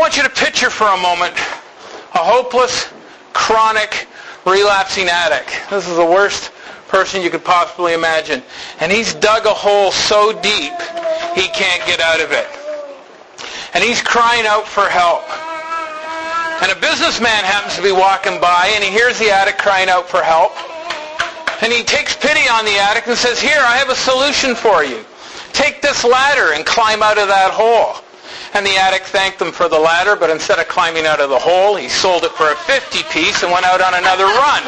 want you to picture for a moment a hopeless, chronic, relapsing addict. This is the worst person you could possibly imagine. And he's dug a hole so deep he can't get out of it. And he's crying out for help. And a businessman happens to be walking by, and he hears the addict crying out for help. And he takes pity on the addict and says, "Here, I have a solution for you. Take this ladder and climb out of that hole." And the addict thanked him for the ladder, but instead of climbing out of the hole, he sold it for a 50-piece and went out on another run.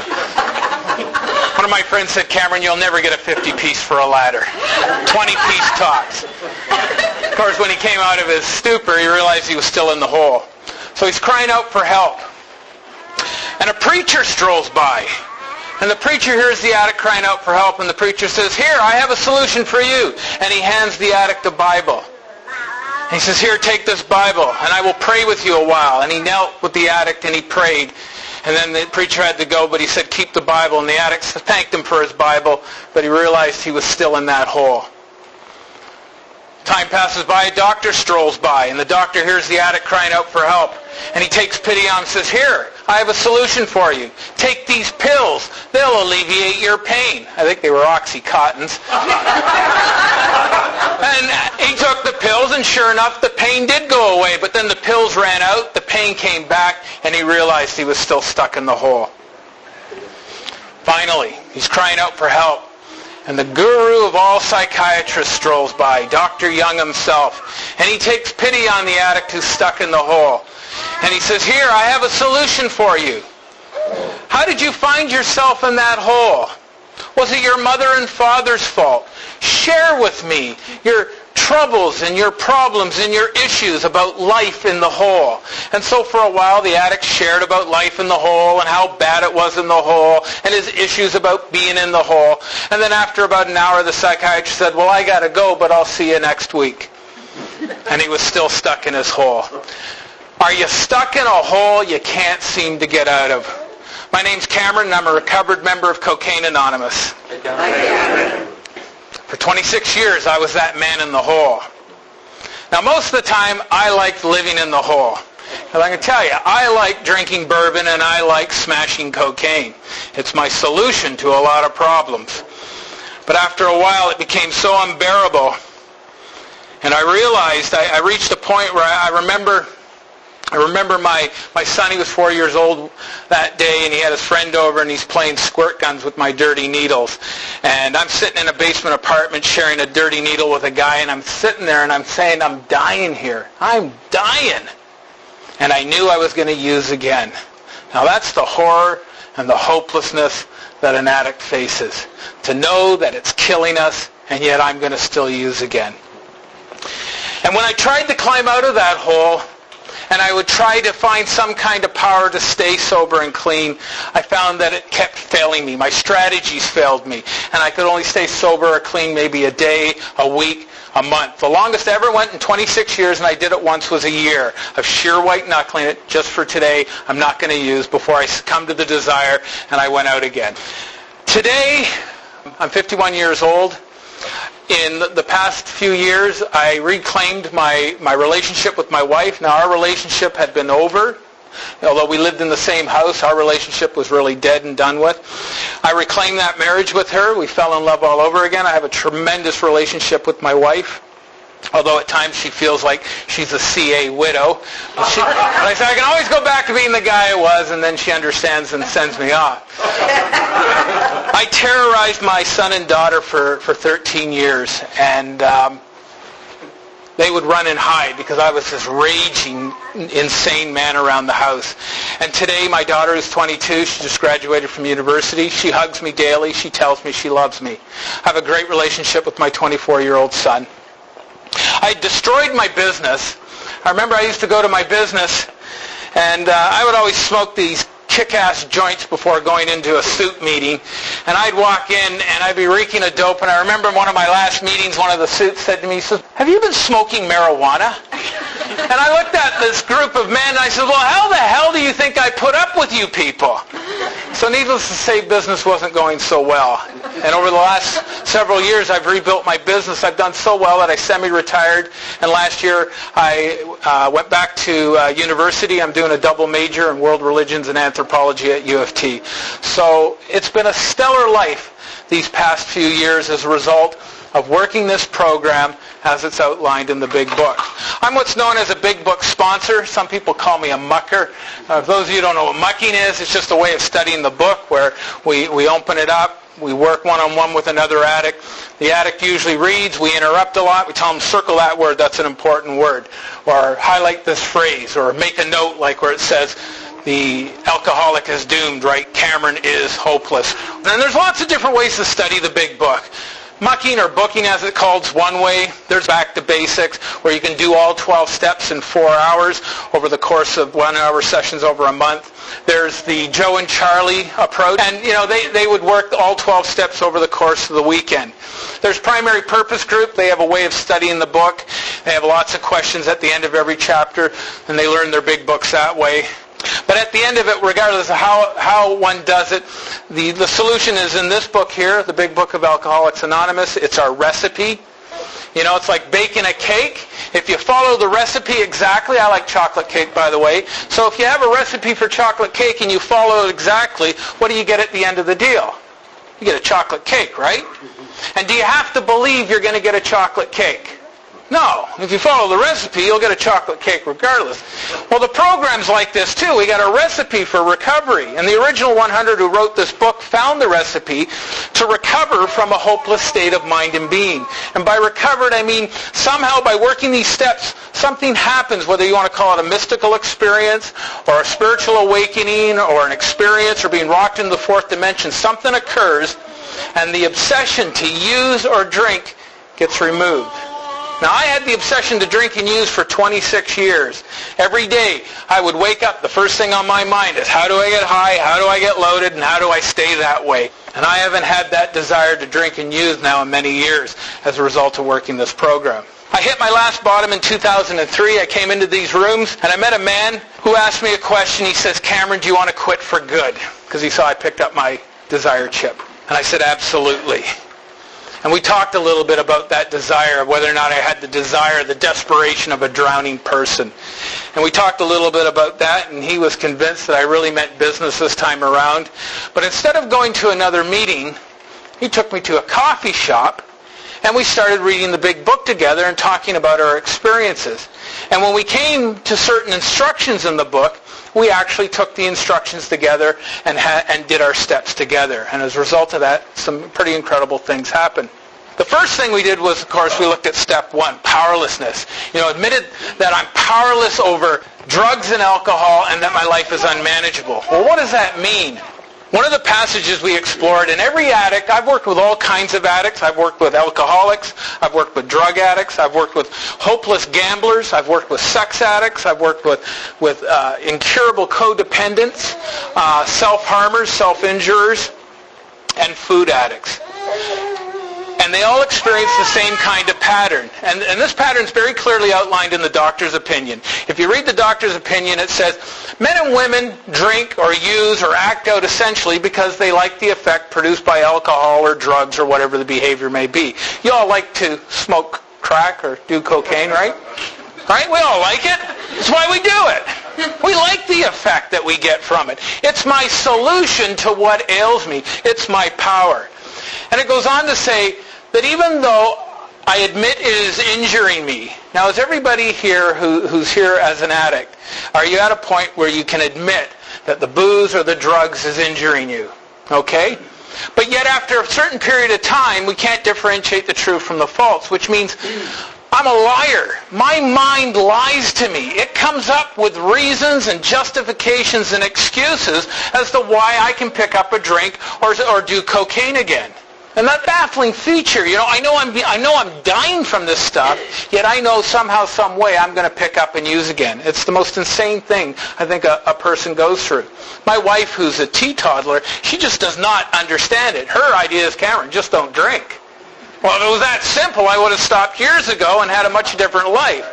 One of my friends said, "Cameron, you'll never get a 50-piece for a ladder. 20-piece tops." Of course, when he came out of his stupor, he realized he was still in the hole. So he's crying out for help. And a preacher strolls by. And the preacher hears the addict crying out for help, and the preacher says, "Here, I have a solution for you." And he hands the addict a Bible. And he says, "Here, take this Bible, and I will pray with you a while." And he knelt with the addict, and he prayed. And then the preacher had to go, but he said, "Keep the Bible." And the addict thanked him for his Bible, but he realized he was still in that hole. Time passes by, a doctor strolls by, and the doctor hears the addict crying out for help. And he takes pity on him and says, "Here, I have a solution for you. Take these pills. They'll alleviate your pain." I think they were Oxycontins. And he took the pills, and sure enough, the pain did go away. But then the pills ran out, the pain came back, and he realized he was still stuck in the hole. Finally, he's crying out for help. And the guru of all psychiatrists strolls by, Dr. Young himself. And he takes pity on the addict who's stuck in the hole. And he says, "Here, I have a solution for you. How did you find yourself in that hole? Was it your mother and father's fault? Share with me your troubles and your problems and your issues about life in the hole." And so for a while the addict shared about life in the hole and how bad it was in the hole and his issues about being in the hole. And then after about an hour the psychiatrist said, "Well, I got to go, but I'll see you next week." And he was still stuck in his hole. Are you stuck in a hole you can't seem to get out of? My name's Cameron, and I'm a recovered member of Cocaine Anonymous. For 26 years, I was that man in the hole. Now, most of the time, I liked living in the hole. And I can tell you, I like drinking bourbon and I like smashing cocaine. It's my solution to a lot of problems. But after a while, it became so unbearable. And I realized, I reached a point where I remember my son, he was 4 years old that day, and he had his friend over, and he's playing squirt guns with my dirty needles. And I'm sitting in a basement apartment sharing a dirty needle with a guy, and I'm sitting there and I'm saying, "I'm dying here. I'm dying." And I knew I was going to use again. Now that's the horror and the hopelessness that an addict faces. To know that it's killing us, and yet I'm going to still use again. And when I tried to climb out of that hole, and I would try to find some kind of power to stay sober and clean, I found that it kept failing me. My strategies failed me. And I could only stay sober or clean maybe a day, a week, a month. The longest I ever went in 26 years, and I did it once, was a year of sheer white knuckling it. Just for today, I'm not going to use, before I succumbed to the desire, and I went out again. Today, I'm 51 years old. In the past few years, I reclaimed my relationship with my wife. Now, our relationship had been over. Although we lived in the same house, our relationship was really dead and done with. I reclaimed that marriage with her. We fell in love all over again. I have a tremendous relationship with my wife. Although at times she feels like she's a CA widow. But I said, I can always go back to being the guy I was, and then she understands and sends me off. I terrorized my son and daughter for 13 years, and they would run and hide because I was this raging, insane man around the house. And today my daughter is 22. She just graduated from university. She hugs me daily. She tells me she loves me. I have a great relationship with my 24-year-old son. I destroyed my business. I remember I used to go to my business, and I would always smoke these kick-ass joints before going into a suit meeting. And I'd walk in, and I'd be reeking of dope. And I remember in one of my last meetings, one of the suits said to me, he says, "Have you been smoking marijuana?" And I looked at this group of men and I said, well, how the hell do you think I put up with you people? So needless to say, business wasn't going so well. And over the last several years, I've rebuilt my business. I've done so well that I semi-retired. And last year, I went back to university. I'm doing a double major in world religions and anthropology at U of T. So it's been a stellar life these past few years as a result of working this program as it's outlined in the Big Book. I'm what's known as a Big Book sponsor. Some people call me a mucker. For those of you who don't know what mucking is, it's just a way of studying the book where we open it up, we work one-on-one with another addict. The addict usually reads, we interrupt a lot, we tell them circle that word, that's an important word, or highlight this phrase, or make a note like where it says, the alcoholic is doomed, right? Cameron is hopeless. And there's lots of different ways to study the Big Book. Mucking, or booking as it's called, is one way. There's back to basics, where you can do all 12 steps in 4 hours over the course of 1-hour sessions over a month. There's the Joe and Charlie approach, and they would work all 12 steps over the course of the weekend. There's Primary Purpose Group. They have a way of studying the book. They have lots of questions at the end of every chapter, and they learn their big books that way. But at the end of it, regardless of how one does it, the solution is in this book here, the Big Book of Alcoholics Anonymous. It's our recipe. It's like baking a cake. If you follow the recipe exactly, I like chocolate cake, by the way. So if you have a recipe for chocolate cake and you follow it exactly, what do you get at the end of the deal? You get a chocolate cake, right? And do you have to believe you're going to get a chocolate cake? No. If you follow the recipe, you'll get a chocolate cake regardless. Well, the program's like this too. We got a recipe for recovery. And the original 100 who wrote this book found the recipe to recover from a hopeless state of mind and being. And by recovered, I mean somehow by working these steps, something happens, whether you want to call it a mystical experience or a spiritual awakening or an experience or being rocked into the fourth dimension. Something occurs and the obsession to use or drink gets removed. Now, I had the obsession to drink and use for 26 years. Every day, I would wake up, the first thing on my mind is, how do I get high, how do I get loaded, and how do I stay that way? And I haven't had that desire to drink and use now in many years as a result of working this program. I hit my last bottom in 2003. I came into these rooms, and I met a man who asked me a question. He says, Cameron, do you want to quit for good? Because he saw I picked up my desire chip. And I said, absolutely. And we talked a little bit about that desire, of whether or not I had the desire, the desperation of a drowning person. And we talked a little bit about that, and he was convinced that I really meant business this time around. But instead of going to another meeting, he took me to a coffee shop, and we started reading the Big Book together and talking about our experiences. And when we came to certain instructions in the book, we actually took the instructions together and did our steps together. And as a result of that, some pretty incredible things happened. The first thing we did was, of course, we looked at step one, powerlessness. Admitted that I'm powerless over drugs and alcohol and that my life is unmanageable. Well, what does that mean? One of the passages we explored, and every addict, I've worked with all kinds of addicts. I've worked with alcoholics. I've worked with drug addicts. I've worked with hopeless gamblers. I've worked with sex addicts. I've worked with incurable codependents, self-harmers, self-injurers, and food addicts. And they all experience the same kind of pattern. And this pattern is very clearly outlined in the doctor's opinion. If you read the doctor's opinion, it says, men and women drink or use or act out essentially because they like the effect produced by alcohol or drugs or whatever the behavior may be. You all like to smoke crack or do cocaine, right? Right? We all like it. That's why we do it. We like the effect that we get from it. It's my solution to what ails me. It's my power. And it goes on to say that even though I admit it is injuring me. Now, is everybody here who's here as an addict, are you at a point where you can admit that the booze or the drugs is injuring you? Okay? But yet after a certain period of time, we can't differentiate the true from the false, which means I'm a liar. My mind lies to me. It comes up with reasons and justifications and excuses as to why I can pick up a drink or do cocaine again. And that baffling feature, I know I'm dying from this stuff, yet I know somehow, some way I'm going to pick up and use again. It's the most insane thing I think a person goes through. My wife, who's a teetotaler, she just does not understand it. Her idea is, Cameron, just don't drink. Well, if it was that simple, I would have stopped years ago and had a much different life.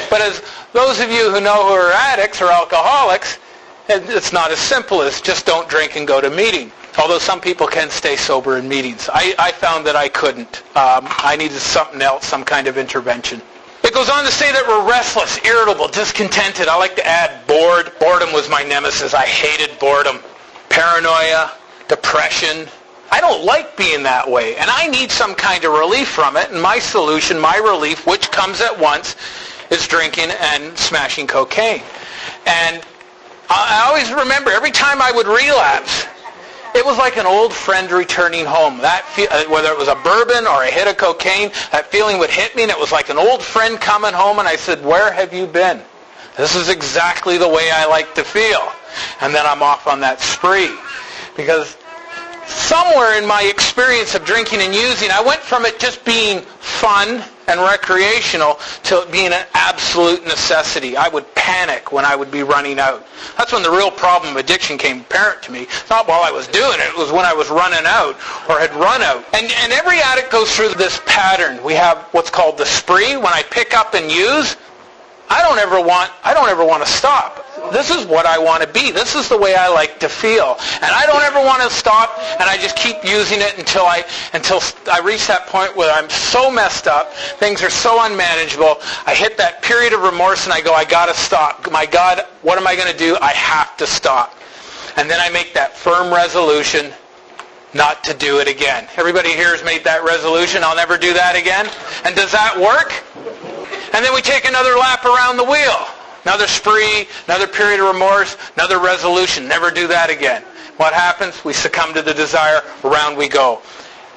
But as Those of you who know who are addicts or alcoholics, it's not as simple as just don't drink and go to meeting. Although some people can stay sober in meetings. I found that I couldn't. I needed something else, some kind of intervention. It goes on to say that we're restless, irritable, discontented. I like to add bored. Boredom was my nemesis. I hated boredom. Paranoia, depression. I don't like being that way, and I need some kind of relief from it. And my solution, my relief, which comes at once, is drinking and smashing cocaine. And I always remember, every time I would relapse, it was like an old friend returning home. Whether it was a bourbon or a hit of cocaine, that feeling would hit me, and it was like an old friend coming home, and I said, where have you been? This is exactly the way I like to feel. And then I'm off on that spree. Because somewhere in my experience of drinking and using, I went from it just being fun and recreational to it being an absolute necessity. I would panic when I would be running out. That's when the real problem of addiction came apparent to me. It's not while I was doing it. It was when I was running out or had run out. And every addict goes through this pattern. We have what's called the spree. When I pick up and use, I don't ever want to stop. This is what I want to be. This is the way I like to feel. And I don't ever want to stop, and I just keep using it until I reach that point where I'm so messed up, things are so unmanageable, I hit that period of remorse and I go, I got to stop. My God, what am I going to do? I have to stop. And then I make that firm resolution not to do it again. Everybody here has made that resolution, I'll never do that again. And does that work? And then we take another lap around the wheel. Another spree, another period of remorse, another resolution. Never do that again. What happens? We succumb to the desire. Around we go.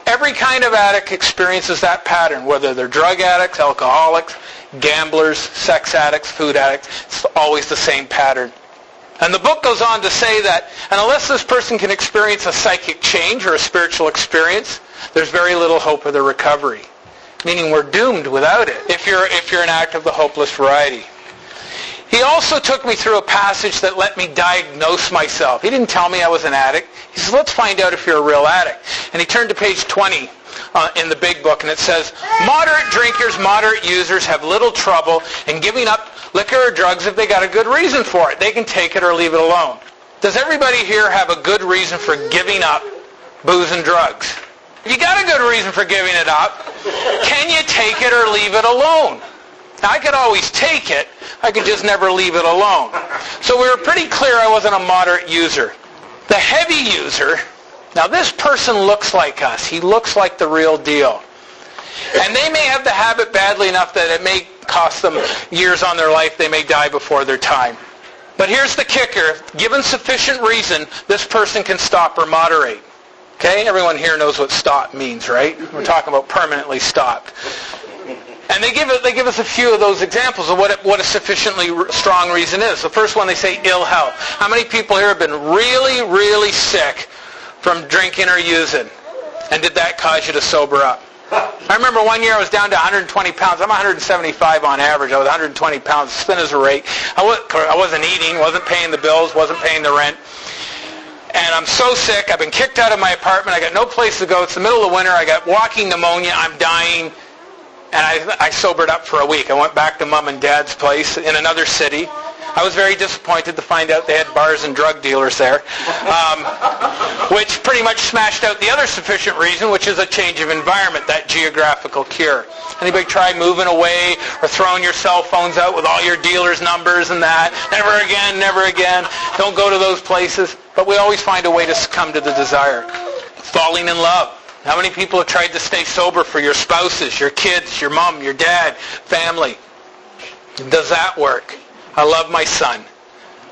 Every kind of addict experiences that pattern, whether they're drug addicts, alcoholics, gamblers, sex addicts, food addicts. It's always the same pattern. And the book goes on to say that, and unless this person can experience a psychic change or a spiritual experience, there's very little hope of their recovery. Meaning we're doomed without it, if you're an addict of the hopeless variety. He also took me through a passage that let me diagnose myself. He didn't tell me I was an addict. He says, let's find out if you're a real addict. And he turned to page 20 in the big book, and it says, moderate drinkers, moderate users have little trouble in giving up liquor or drugs if they got a good reason for it. They can take it or leave it alone. Does everybody here have a good reason for giving up booze and drugs? You got a good reason for giving it up. Can you take it or leave it alone? Now, I could always take it. I could just never leave it alone. So we were pretty clear I wasn't a moderate user. The heavy user, now this person looks like us. He looks like the real deal. And they may have the habit badly enough that it may cost them years on their life. They may die before their time. But here's the kicker. Given sufficient reason, this person can stop or moderate. Okay? Everyone here knows what stop means, right? We're talking about permanently stopped. And they give us a few of those examples of what a sufficiently strong reason is. The first one, they say ill health. How many people here have been really, really sick from drinking or using? And did that cause you to sober up? I remember one year I was down to 120 pounds. I'm 175 on average. I was 120 pounds, thin as a rake. I wasn't eating, wasn't paying the bills, wasn't paying the rent. And I'm so sick. I've been kicked out of my apartment. I got no place to go. It's the middle of winter. I got walking pneumonia. I'm dying. And I sobered up for a week. I went back to Mom and Dad's place in another city. I was very disappointed to find out they had bars and drug dealers there, which pretty much smashed out the other sufficient reason, which is a change of environment, that geographical cure. Anybody try moving away or throwing your cell phones out with all your dealers' numbers and that? Never again, never again. Don't go to those places. But we always find a way to succumb to the desire. Falling in love. How many people have tried to stay sober for your spouses, your kids, your mom, your dad, family? Does that work? I love my son,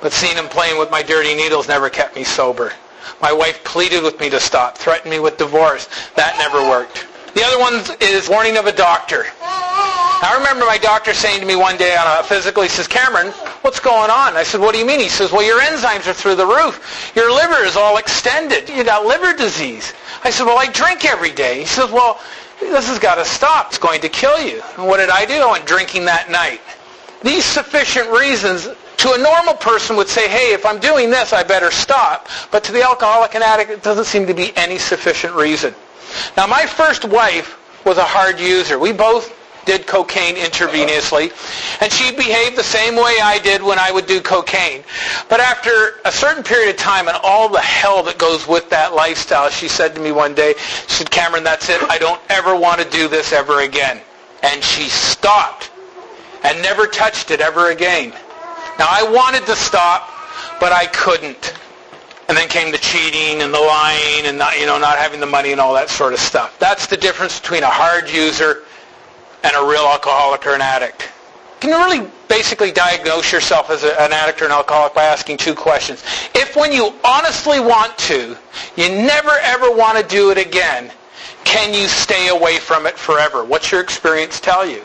but seeing him playing with my dirty needles never kept me sober. My wife pleaded with me to stop, threatened me with divorce. That never worked. The other one is warning of a doctor. I remember my doctor saying to me one day on a physical, he says, Cameron, what's going on? I said, what do you mean? He says, well, your enzymes are through the roof. Your liver is all extended. You got liver disease. I said, well, I drink every day. He says, well, this has got to stop. It's going to kill you. And what did I do? I went drinking that night. These sufficient reasons to a normal person would say, hey, if I'm doing this, I better stop. But to the alcoholic and addict, it doesn't seem to be any sufficient reason. Now, my first wife was a hard user. We both did cocaine intravenously, and she behaved the same way I did when I would do cocaine. But after a certain period of time and all the hell that goes with that lifestyle, she said to me one day, she said, Cameron, that's it. I don't ever want to do this ever again. And she stopped and never touched it ever again. Now, I wanted to stop, but I couldn't. And then came the cheating and the lying and not having the money and all that sort of stuff. That's the difference between a hard user and a real alcoholic or an addict. You can really basically diagnose yourself as an addict or an alcoholic by asking two questions. If when you honestly want to, you never ever want to do it again, can you stay away from it forever? What's your experience tell you?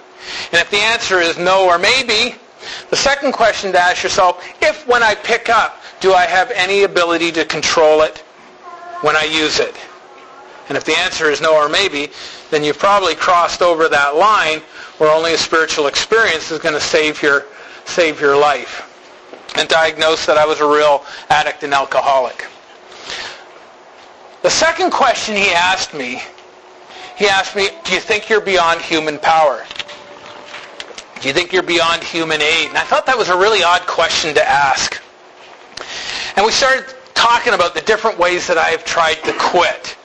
And if the answer is no or maybe, the second question to ask yourself, if when I pick up, do I have any ability to control it when I use it? And if the answer is no or maybe, then you've probably crossed over that line where only a spiritual experience is going to save your life. And diagnose that I was a real addict and alcoholic. The second question he asked me, do you think you're beyond human power? Do you think you're beyond human aid? And I thought that was a really odd question to ask. And we started talking about the different ways that I've tried to quit.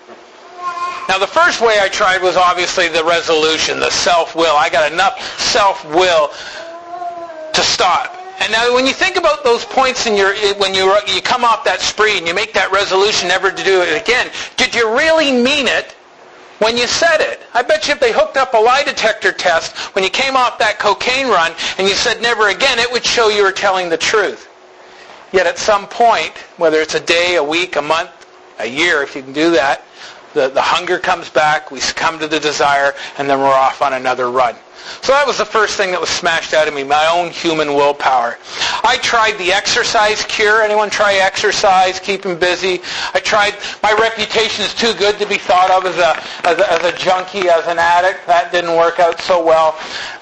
Now, the first way I tried was obviously the resolution, the self-will. I got enough self-will to stop. And now when you think about those points when you come off that spree and you make that resolution never to do it again, did you really mean it when you said it? I bet you if they hooked up a lie detector test when you came off that cocaine run and you said never again, it would show you were telling the truth. Yet at some point, whether it's a day, a week, a month, a year, if you can do that, the hunger comes back, we succumb to the desire, and then we're off on another run. So that was the first thing that was smashed out of me, my own human willpower. I tried the exercise cure. Anyone try exercise, keeping busy? My reputation is too good to be thought of as a junkie, as an addict. That didn't work out so well.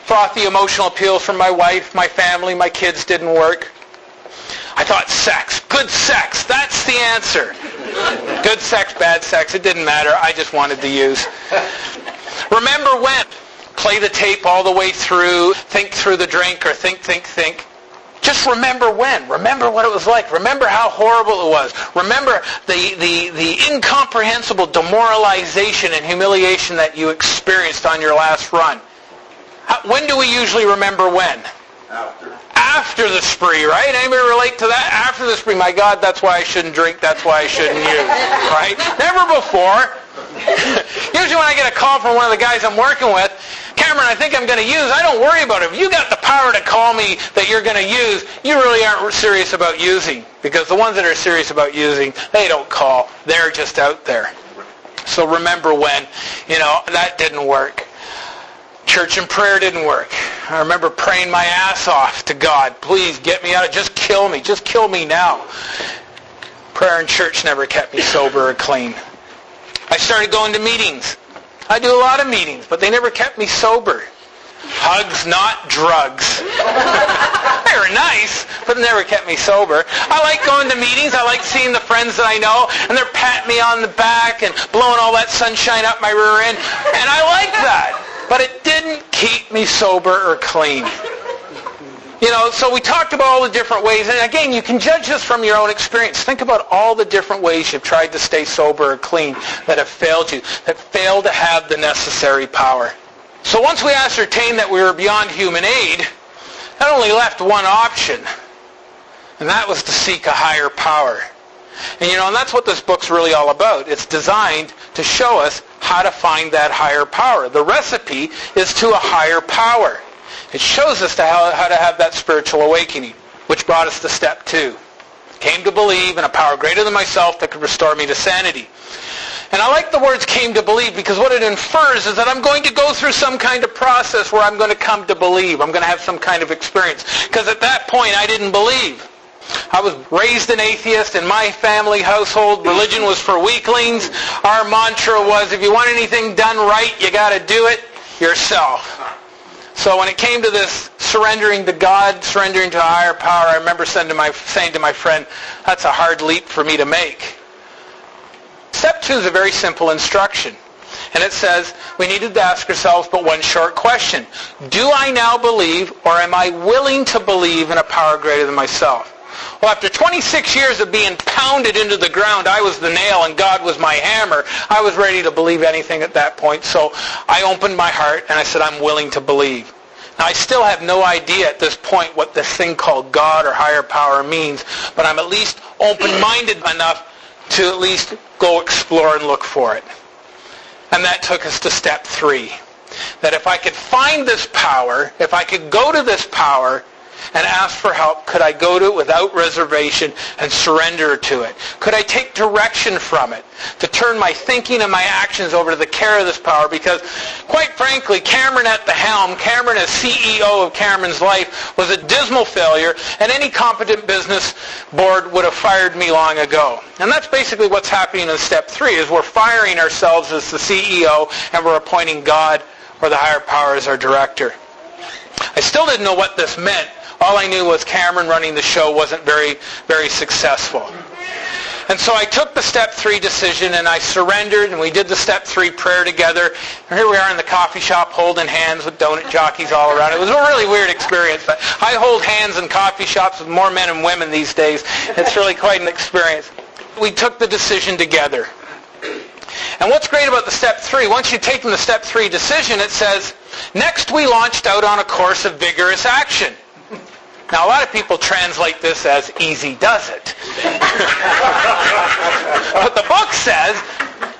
Frothy emotional appeals from my wife, my family, my kids didn't work. I thought sex, good sex, that's the answer. Good sex, bad sex, it didn't matter. I just wanted to use. Remember when? Play the tape all the way through, think through the drink, or think. Just remember when. Remember what it was like. Remember how horrible it was. Remember the incomprehensible demoralization and humiliation that you experienced on your last run. When do we usually remember when? After the spree, right? Anybody relate to that? After the spree, my God, that's why I shouldn't drink, that's why I shouldn't use, right? Never before. Usually when I get a call from one of the guys I'm working with, Cameron, I think I'm going to use, I don't worry about it. If you got the power to call me that you're going to use, you really aren't serious about using. Because the ones that are serious about using, they don't call. They're just out there. So remember when, that didn't work. Church and prayer didn't work. I remember praying my ass off to God. Please get me out of it. Just kill me. Just kill me now. Prayer and church never kept me sober or clean. I started going to meetings. I do a lot of meetings, but they never kept me sober. Hugs, not drugs. They were nice, but they never kept me sober. I like going to meetings. I like seeing the friends that I know, and they're patting me on the back and blowing all that sunshine up my rear end, and I like that. But it didn't keep me sober or clean. So we talked about all the different ways. And again, you can judge this from your own experience. Think about all the different ways you've tried to stay sober or clean that have failed you, that fail to have the necessary power. So once we ascertained that we were beyond human aid, that only left one option. And that was to seek a higher power. And and that's what this book's really all about. It's designed to show us how to find that higher power. The recipe is to a higher power. It shows us how to have that spiritual awakening, which brought us to step 2. Came to believe in a power greater than myself that could restore me to sanity. And I like the words came to believe because what it infers is that I'm going to go through some kind of process where I'm going to come to believe. I'm going to have some kind of experience. Because at that point, I didn't believe. I was raised an atheist. In my family household, religion was for weaklings. Our mantra was, if you want anything done right, you got to do it yourself. So when it came to this surrendering to God, surrendering to a higher power, I remember saying to my friend, that's a hard leap for me to make. Step 2 is a very simple instruction. And it says we needed to ask ourselves but one short question. Do I now believe, or am I willing to believe in a power greater than myself? Well, after 26 years of being pounded into the ground, I was the nail and God was my hammer. I was ready to believe anything at that point. So I opened my heart and I said, I'm willing to believe. Now, I still have no idea at this point what this thing called God or higher power means, but I'm at least open-minded enough to at least go explore and look for it. And that took us to step 3. That if I could find this power, if I could go to this power and ask for help, could I go to it without reservation and surrender to it? Could I take direction from it to turn my thinking and my actions over to the care of this power? Because, quite frankly, Cameron at the helm, Cameron as CEO of Cameron's life, was a dismal failure, and any competent business board would have fired me long ago. And that's basically what's happening in step 3, is we're firing ourselves as the CEO, and we're appointing God or the higher power as our director. I still didn't know what this meant. All I knew was Cameron running the show wasn't very, very successful. And so I took the step 3 decision and I surrendered, and we did the step 3 prayer together. And here we are in the coffee shop holding hands with donut jockeys all around. It was a really weird experience. But I hold hands in coffee shops with more men and women these days. It's really quite an experience. We took the decision together. And what's great about the step 3, once you've taken the step 3 decision, it says, next we launched out on a course of vigorous action. Now, a lot of people translate this as easy does it. But the book says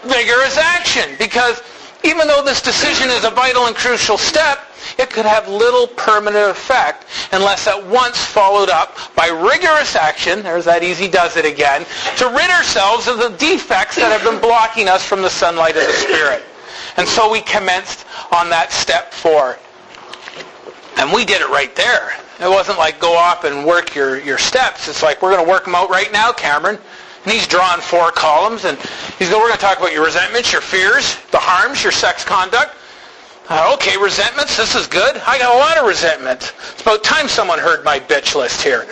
vigorous action, because even though this decision is a vital and crucial step, it could have little permanent effect unless at once followed up by rigorous action, there's that easy does it again, to rid ourselves of the defects that have been blocking us from the sunlight of the Spirit. And so we commenced on that step 4. And we did it right there. It wasn't like go off and work your steps. It's like, we're going to work them out right now, Cameron. And he's drawn 4 columns, and he's going, we're going to talk about your resentments, your fears, the harms, your sex conduct. Okay, resentments, this is good. I got a lot of resentments. It's about time someone heard my bitch list here.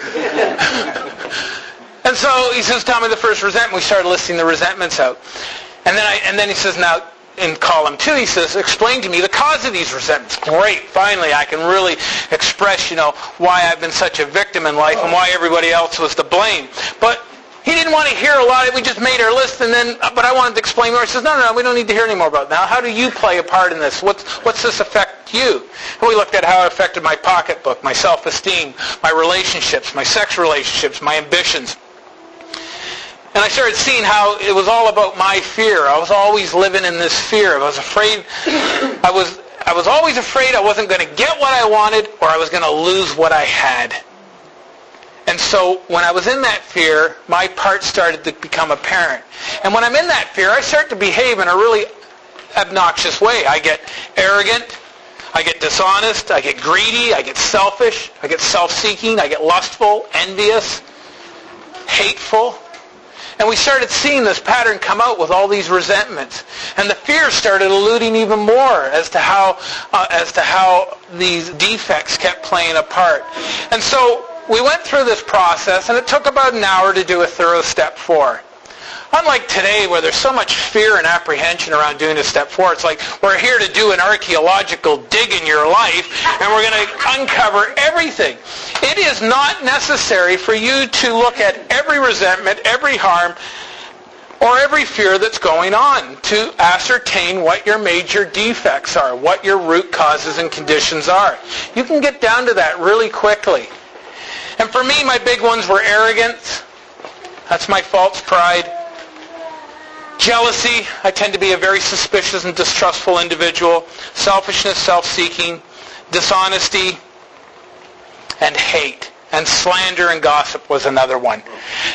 And so he says, tell me the first resentment. We started listing the resentments out. And then he says, now, in column 2, he says, explain to me the cause of these resentments. Great, finally I can really express, why I've been such a victim in life and why everybody else was to blame. But he didn't want to hear a lot. We just made our list, but I wanted to explain more. He says, no, we don't need to hear any more about it. Now, how do you play a part in this? What's this affect you? And we looked at how it affected my pocketbook, my self-esteem, my relationships, my sex relationships, my ambitions. And I started seeing how it was all about my fear. I was always living in this fear. I was afraid. I was always afraid I wasn't going to get what I wanted, or I was going to lose what I had. And so when I was in that fear, my part started to become apparent. And when I'm in that fear, I start to behave in a really obnoxious way. I get arrogant. I get dishonest. I get greedy. I get selfish. I get self-seeking. I get lustful, envious, hateful. And we started seeing this pattern come out with all these resentments. And the fear started alluding even more as to how these defects kept playing a part. And so we went through this process, and it took about an hour to do a thorough step 4. Unlike today, where there's so much fear and apprehension around doing a step 4, it's like we're here to do an archaeological dig in your life, and we're going to uncover everything. It is not necessary for you to look at every resentment, every harm, or every fear that's going on to ascertain what your major defects are, what your root causes and conditions are. You can get down to that really quickly. And for me, my big ones were arrogance. That's my false pride. Jealousy. I tend to be a very suspicious and distrustful individual. Selfishness, self-seeking, dishonesty, and hate. And slander and gossip was another one.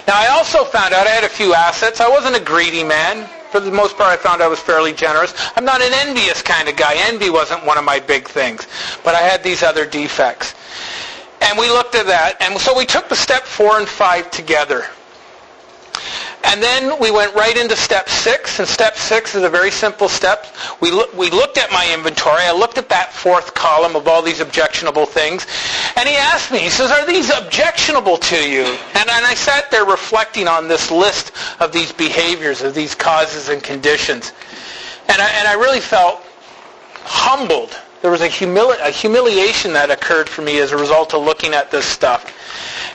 Now, I also found out I had a few assets. I wasn't a greedy man. For the most part, I found I was fairly generous. I'm not an envious kind of guy. Envy wasn't one of my big things. But I had these other defects. And we looked at that. And so we took the step 4 and 5 together. And then we went right into step 6, and step 6 is a very simple step. We looked at my inventory. I looked at that 4th column of all these objectionable things, and he asked me, he says, are these objectionable to you? And I sat there reflecting on this list of these behaviors, of these causes and conditions. And I really felt humbled. There was a humiliation that occurred for me as a result of looking at this stuff.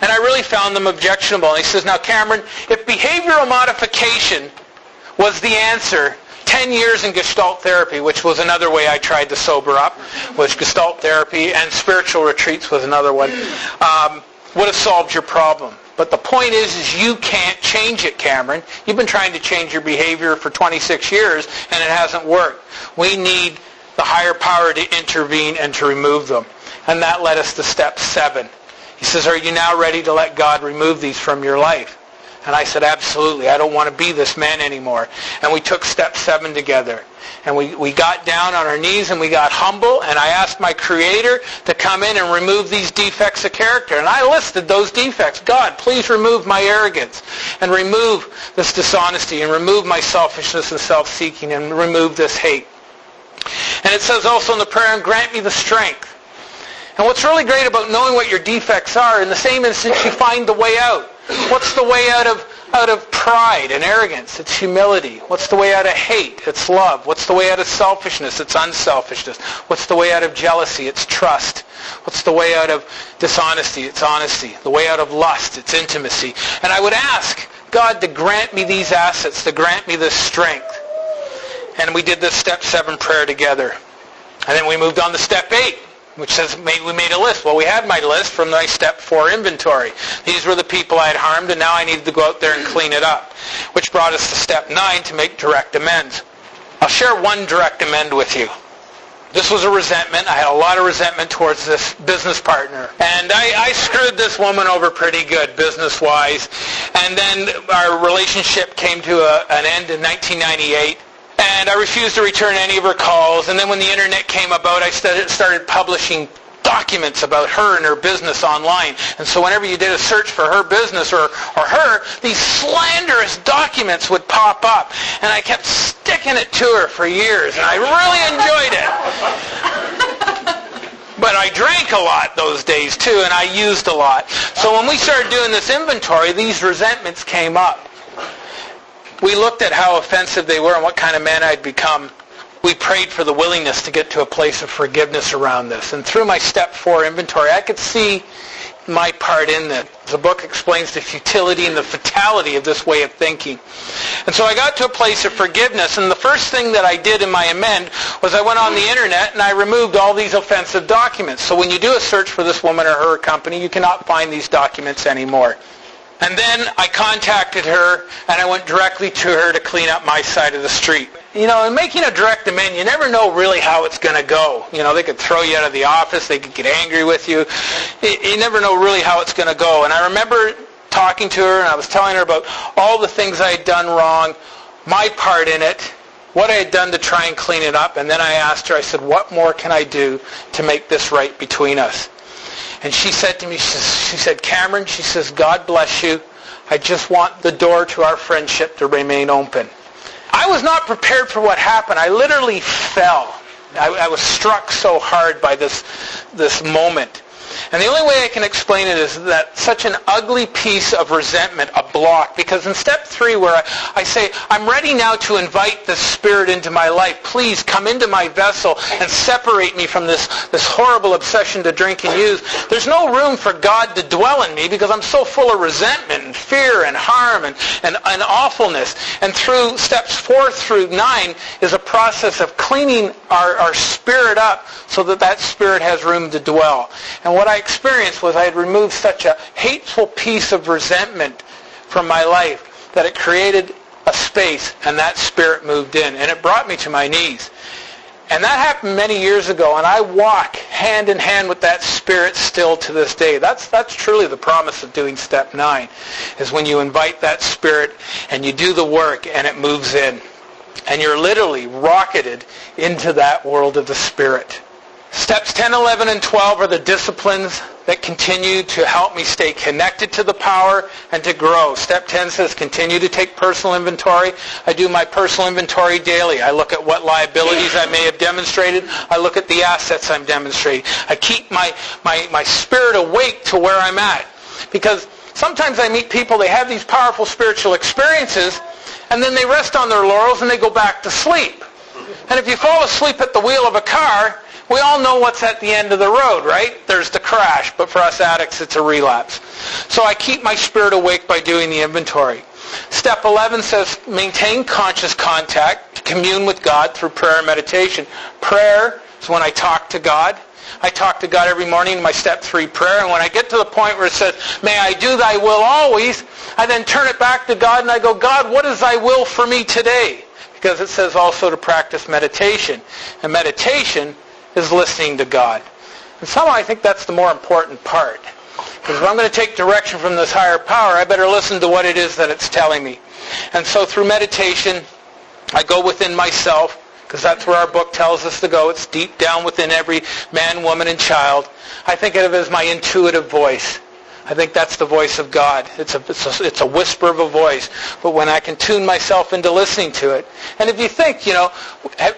And I really found them objectionable. And he says, now Cameron, if behavioral modification was the answer, 10 years in Gestalt therapy, which was another way I tried to sober up, was Gestalt therapy, and spiritual retreats was another one, would have solved your problem. But the point is you can't change it, Cameron. You've been trying to change your behavior for 26 years, and it hasn't worked. We need the higher power to intervene and to remove them. And that led us to step 7. He says, are you now ready to let God remove these from your life? And I said, absolutely. I don't want to be this man anymore. And we took step 7 together. And we got down on our knees and we got humble. And I asked my Creator to come in and remove these defects of character. And I listed those defects. God, please remove my arrogance. And remove this dishonesty. And remove my selfishness and self-seeking. And remove this hate. And it says also in the prayer, and grant me the strength. And what's really great about knowing what your defects are, in the same instance you find the way out. What's the way out of pride and arrogance? It's humility. What's the way out of hate? It's love. What's the way out of selfishness? It's unselfishness. What's the way out of jealousy? It's trust. What's the way out of dishonesty? It's honesty. The way out of lust? It's intimacy. And I would ask God to grant me these assets, to grant me this strength. And we did this step 7 prayer together. And then we moved on to step 8, which says we made a list. Well, we had my list from my step 4 inventory. These were the people I had harmed, and now I needed to go out there and clean it up, which brought us to step 9, to make direct amends. I'll share one direct amend with you. This was a resentment. I had a lot of resentment towards this business partner. And I screwed this woman over pretty good business-wise. And then our relationship came to an end in 1998. And I refused to return any of her calls. And then when the internet came about, I started publishing documents about her and her business online. And so whenever you did a search for her business or her, these slanderous documents would pop up. And I kept sticking it to her for years. And I really enjoyed it. But I drank a lot those days too, and I used a lot. So when we started doing this inventory, these resentments came up. We looked at how offensive they were and what kind of man I'd become. We prayed for the willingness to get to a place of forgiveness around this. And through my step 4 inventory, I could see my part in this. The book explains the futility and the fatality of this way of thinking. And so I got to a place of forgiveness, and the first thing that I did in my amend was I went on the internet and I removed all these offensive documents. So when you do a search for this woman or her company, you cannot find these documents anymore. And then I contacted her, and I went directly to her to clean up my side of the street. You know, in making a direct amend, you never know really how it's going to go. You know, they could throw you out of the office. They could get angry with you. You never know really how it's going to go. And I remember talking to her, and I was telling her about all the things I had done wrong, my part in it, what I had done to try and clean it up. And then I asked her, I said, what more can I do to make this right between us? And she said to me, she said, Cameron, she says, God bless you. I just want the door to our friendship to remain open. I was not prepared for what happened. I literally fell. I was struck so hard by this moment. And the only way I can explain it is that such an ugly piece of resentment, a block, because in step 3 where I say, I'm ready now to invite the Spirit into my life. Please come into my vessel and separate me from this horrible obsession to drink and use. There's no room for God to dwell in me because I'm so full of resentment and fear and harm and awfulness. And through steps 4 through 9 is a process of cleaning our spirit up so that spirit has room to dwell. And what I experienced was I had removed such a hateful piece of resentment from my life that it created a space, and that spirit moved in, and it brought me to my knees. And that happened many years ago, and I walk hand in hand with that spirit still to this day. That's truly the promise of doing step 9, is when you invite that spirit and you do the work and it moves in. And you're literally rocketed into that world of the spirit. Steps 10, 11, and 12 are the disciplines that continue to help me stay connected to the power and to grow. Step 10 says continue to take personal inventory. I do my personal inventory daily. I look at what liabilities I may have demonstrated. I look at the assets I'm demonstrating. I keep my spirit awake to where I'm at. Because sometimes I meet people, they have these powerful spiritual experiences, and then they rest on their laurels and they go back to sleep. And if you fall asleep at the wheel of a car, we all know what's at the end of the road, right? There's the crash, but for us addicts, it's a relapse. So I keep my spirit awake by doing the inventory. Step 11 says maintain conscious contact, commune with God through prayer and meditation. Prayer is when I talk to God. I talk to God every morning in my step 3 prayer, and when I get to the point where it says, may I do thy will always, I then turn it back to God and I go, God, what is thy will for me today? Because it says also to practice meditation. And meditation is listening to God. And somehow I think that's the more important part. Because if I'm going to take direction from this higher power, I better listen to what it is that it's telling me. And so through meditation, I go within myself, because that's where our book tells us to go. It's deep down within every man, woman, and child. I think of it as my intuitive voice. I think that's the voice of God. It's a whisper of a voice. But when I can tune myself into listening to it. And if you think,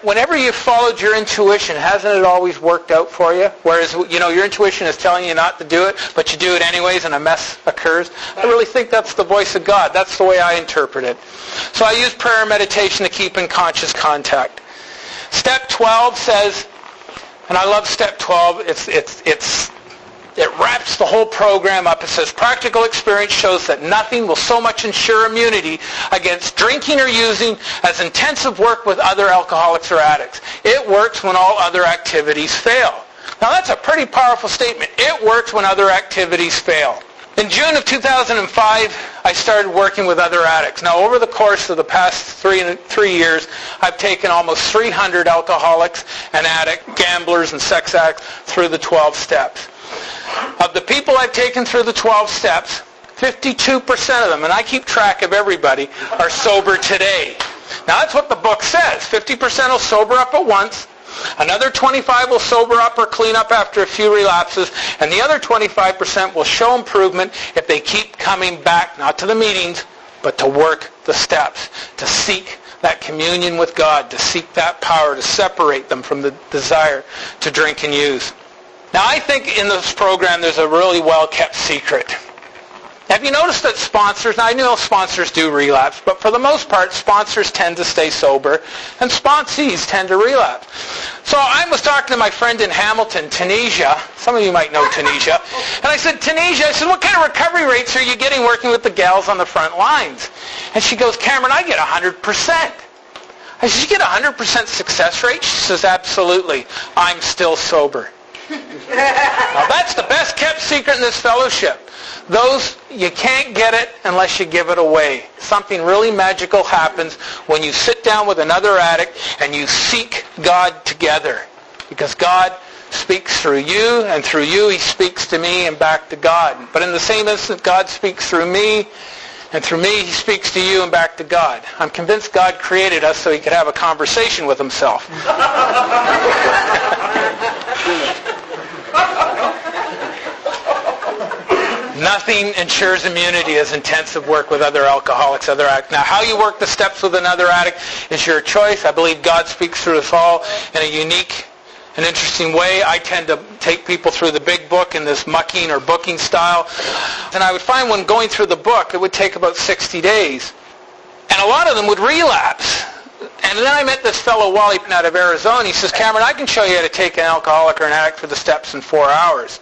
whenever you've followed your intuition, hasn't it always worked out for you? Whereas, your intuition is telling you not to do it, but you do it anyways and a mess occurs. I really think that's the voice of God. That's the way I interpret it. So I use prayer and meditation to keep in conscious contact. Step 12 says, and I love step 12, it wraps the whole program up. It says, practical experience shows that nothing will so much ensure immunity against drinking or using as intensive work with other alcoholics or addicts. It works when all other activities fail. Now that's a pretty powerful statement. It works when other activities fail. In June of 2005, I started working with other addicts. Now, over the course of the past three years, I've taken almost 300 alcoholics and gamblers and sex addicts through the 12 steps. Of the people I've taken through the 12 steps, 52% of them, and I keep track of everybody, are sober today. Now, that's what the book says. 50% will sober up at once. Another 25 will sober up or clean up after a few relapses, and the other 25% will show improvement if they keep coming back, not to the meetings, but to work the steps, to seek that communion with God, to seek that power, to separate them from the desire to drink and use. Now, I think in this program there's a really well-kept secret. Have you noticed that sponsors, now I know sponsors do relapse, but for the most part, sponsors tend to stay sober, and sponsees tend to relapse. So I was talking to my friend in Hamilton, Tunisia. Some of you might know Tunisia. And I said, what kind of recovery rates are you getting working with the gals on the front lines? And she goes, Cameron, I get 100%. I said, you get 100% success rate? She says, absolutely. I'm still sober. Now that's the best kept secret in this fellowship. You can't get it unless you give it away. Something really magical happens when you sit down with another addict and you seek God together. Because God speaks through you, and through you He speaks to me and back to God. But in the same instant, God speaks through me, and through me He speaks to you and back to God. I'm convinced God created us so He could have a conversation with Himself. Nothing ensures immunity as intensive work with other alcoholics, other addicts. Now, how you work the steps with another addict is your choice. I believe God speaks through us all in a unique and interesting way. I tend to take people through the big book in this mucking or booking style. And I would find when going through the book, it would take about 60 days. And a lot of them would relapse. And then I met this fellow, Wally, out of Arizona. He says, Cameron, I can show you how to take an alcoholic or an addict through the steps in 4 hours.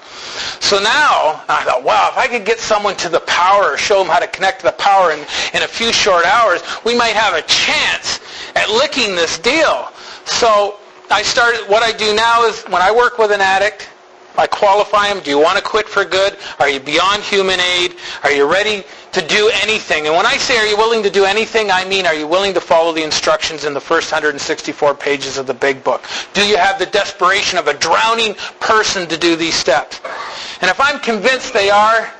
So now, I thought, wow, if I could get someone to the power, or show them how to connect to the power in a few short hours, we might have a chance at licking this deal. So what I do now is, when I work with an addict, I qualify them. Do you want to quit for good? Are you beyond human aid? Are you ready to do anything? And when I say, are you willing to do anything, I mean, are you willing to follow the instructions in the first 164 pages of the big book? Do you have the desperation of a drowning person to do these steps? And if I'm convinced they are,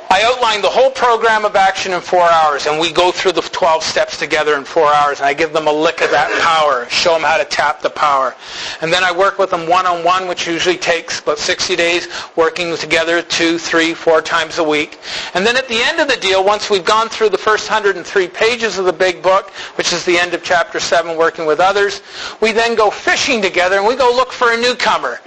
I outline the whole program of action in 4 hours, and we go through the 12 steps together in 4 hours, and I give them a lick of that power, show them how to tap the power. And then I work with them one-on-one, which usually takes about 60 days, working together 2, 3, 4 times a week. And then at the end of the deal, once we've gone through the first 103 pages of the big book, which is the end of chapter 7, working with others, we then go fishing together, and we go look for a newcomer.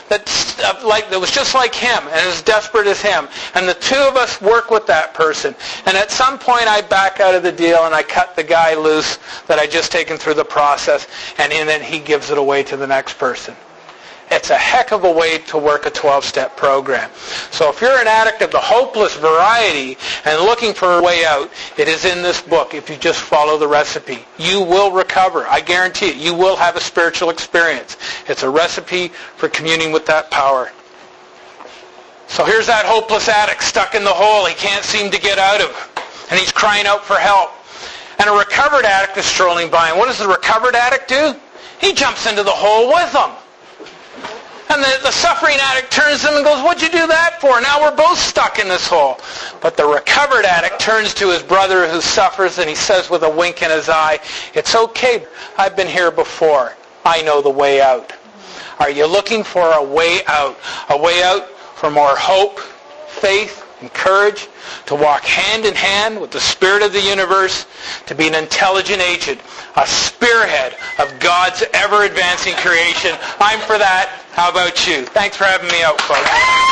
that was just like him and as desperate as him. And the two of us work with that person. And at some point I back out of the deal and I cut the guy loose that I just taken through the process, and then he gives it away to the next person. It's a heck of a way to work a 12-step program. So if you're an addict of the hopeless variety and looking for a way out, it is in this book. If you just follow the recipe, you will recover. I guarantee it. You will have a spiritual experience. It's a recipe for communing with that power. So here's that hopeless addict stuck in the hole he can't seem to get out of, and he's crying out for help. And a recovered addict is strolling by, and what does the recovered addict do? He jumps into the hole with them. And the suffering addict turns to him and goes, "What'd you do that for? Now we're both stuck in this hole." But the recovered addict turns to his brother who suffers, and he says with a wink in his eye, "It's okay. I've been here before. I know the way out." Are you looking for a way out? A way out for more hope, faith, and courage, to walk hand in hand with the Spirit of the universe, to be an intelligent agent, a spearhead of God's ever-advancing creation? I'm for that. How about you? Thanks for having me out, folks.